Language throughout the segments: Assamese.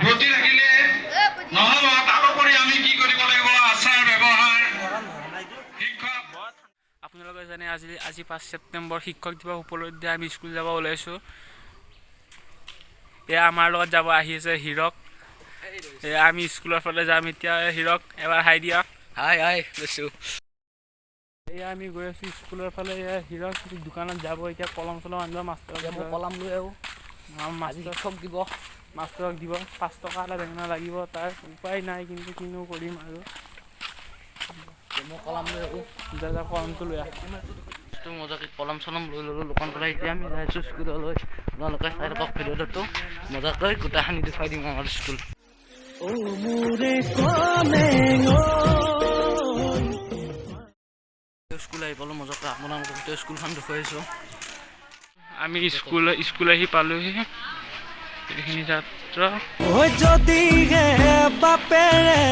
গতি ৰাখিলে নহ'ব। তাৰোপৰি আমি কি কৰিব লাগিব? আচাৰ ব্যৱহাৰ শিক্ষক। আপোনালোকে জানে আজি 5 ছেপ্টেম্বৰ শিক্ষক দিৱস উপলক্ষে আমি স্কুল যাব ওলাইছোঁ। এয়া আমাৰ লগত যাব আহি আছে হীৰক। আমি স্কুলৰ ফালে যাম এতিয়া। হীৰক এবাৰ হাই দিয়া। হাই হাই গৈছোঁ। এয়া আমি গৈ আছোঁ স্কুলৰ ফালে। হীৰক দোকানত যাব এতিয়া। কলম চলম আনিব। মাষ্টৰক কলম লৈ আহোঁ। শিক্ষক দিব। মাষ্টৰক দিব 5 টকা এটা বেঙেনা লাগিব। তাৰ উপায় নাই, কিন্তু কিনো কৰিম আৰু। মই কলম লৈ আহোঁ। দাদা কলমটো লৈ আহ। মজাকে কলম চলম লৈ ল'লোঁ দোকান পৰা। এতিয়া আমি যাইছোঁ স্কুললৈ। আপোনালোকে চাই থাকক ভিডিঅ'টো। মজাকৈ গোটেইখিনি দেখুৱাই দিম আমাৰ স্কুল। স্কুল আহি পালোঁ মজাকৈ। আপোনালোকক গোটেই স্কুলখন দেখুৱাইছোঁ। আমি স্কুল আহি পালোহি। এইখিনি ছাত্ৰ যদিহে বাপেৰে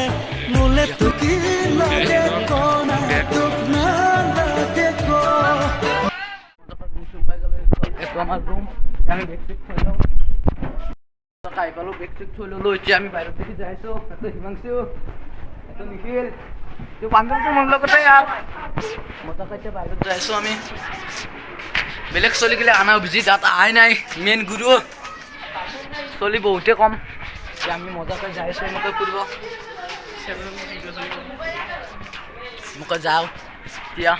মোলে টুকি লাগে কোনা টুক নালাগে কো। এইটো আমাৰ ৰুম। আমি বেগ চেগ থৈ লওঁ। আহি পালোঁ, বেগ চেগ থৈ ল'লোঁ। এতিয়া আমি বাহিৰত দেখি যাইছোঁ। এইটো হিমাংশু, এইটো নিখিল, এইটো বান্ধৱীটো মোৰ লগতে ইয়াৰ মজাকৈ এতিয়া বাহিৰত যাইছোঁ আমি। বেলেগ চলি গ'লে আনা বুজি তাত আহাই নাই। মেইন গুৰু চলি বহুতে কম। এতিয়া আমি মজাকৈ যাইছোঁ এনেকৈ ফুৰিব। মোকে যাওঁ এতিয়া।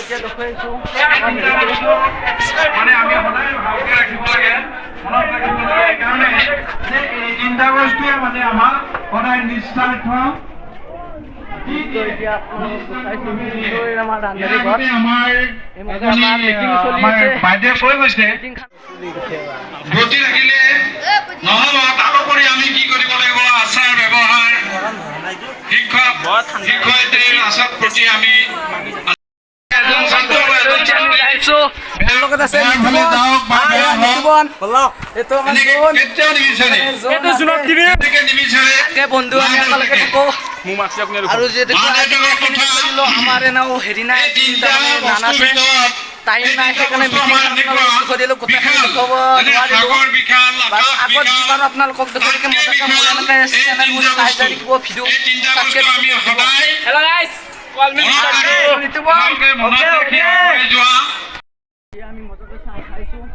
এতিয়া দেখুৱাইছোঁ মানে আমি সদায় ভালকে ৰাখিব লাগে, মনত ৰাখিব লাগে। সেইকাৰণে যে এই তিনিটা বস্তুৱে মানে আমাৰ সদায় নিস্বাৰ্থ। এতিয়া আমাৰ ৰান্ধনী ঘৰ। আমাৰ বাইদেৱে কৈ গৈছে গতি ৰাখিলে নহ'ব। তাৰোপৰি আমি কি কৰিব লাগিব? আচাৰ ব্যৱহাৰ শিক্ষক শিক্ষয়িত্ৰীৰ আচাৰ প্ৰতি আমি এজন ছাত্ৰ বা এজন ছাত্ৰী লগত আছে বেয়া ফালে যাওক বা বেয়া হওক এনেকে কেতিয়াও নিবিচাৰে। এনেকে নিবিচাৰে। বন্ধু আমি একেলগে থাকোঁ। মোৰ মাতৃ আপুনি আৰু যিহেতু আমাৰ এনেও হেৰি নাই, এই তিনিটা নান বস্তুৰ আছে, ভিতৰত টাইম নাই, সেইকাৰণে বস্তু আমাৰ এনেকুৱা দিলোঁ গোটেইখিনি দেখুৱাব নোৱাৰিলোঁ। সাগৰ বিশাল, বাৰু আকাশ আগত বিশাল, যিমান আপোনালোকক দেখুৱালৈকে মজাকৈ মোৰ এনেকৈ চেনেলবোৰ চাই চাই থাকিব। ভিডিঅ' এই তিনিটা বস্তু আমি সদায় হেল্ল' গাইছ মনত ৰাখি ভালকে মনত ৰাখি আগুৱাই যোৱা। আমি মজাকৈ চাহ খাইছোঁ।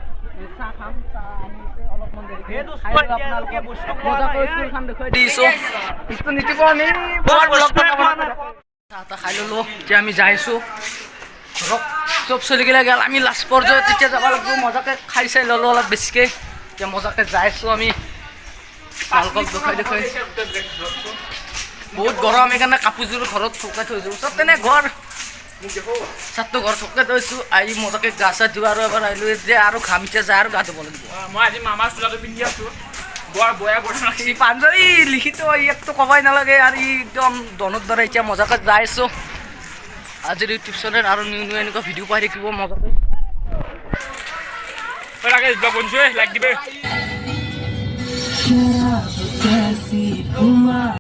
চাহ খাম, চাহ আনিছে অলপমান দেৰিকৈ খাই লৈ আপোনালোকে মজাকৈ স্কুলখন দেখুৱাই দিছোঁ। ইটো নিতিব আমি চাহ তাহ খাই ল'লোঁ। এতিয়া আমি যাইছোঁ ধৰক। চব চলি গ'লে গ'ল। আমি লাষ্ট পৰ্যায়ত তেতিয়া যাব লাগিব। মজাকৈ খাই চাই ল'লোঁ অলপ বেছিকৈ। এতিয়া মজাকৈ যাইছোঁ আমি আপোনালোকক দেখুৱাই। বহুত গৰম, সেইকাৰণে কাপোৰযোৰ ঘৰত শুকাই থৈছোঁ। চব তেনে ঘৰ ছাত্ৰ ঘৰ শুকাই থৈছোঁ। আহি মজাকৈ গা চা ধুই আৰু এবাৰ আহিলোঁ যে আৰু ঘাম এতিয়া যায় আৰু গা ধুব লাগিব। মই আজি মামাৰ চোলাটো পিন্ধি আছোঁ। বৰ বয়া গৰম। এই পাঞ্জাবী লিখিত ইয়াকতো ক'বই নালাগে। আৰু ই একদম দনৰ দৰে এতিয়া মজাকৈ যাই আছোঁ। আজিৰ ইউটিউব চেনেল আৰু নিউ এনেকুৱা ভিডিঅ' পাই থাকিব মজাকৈ। লাইক দিবে।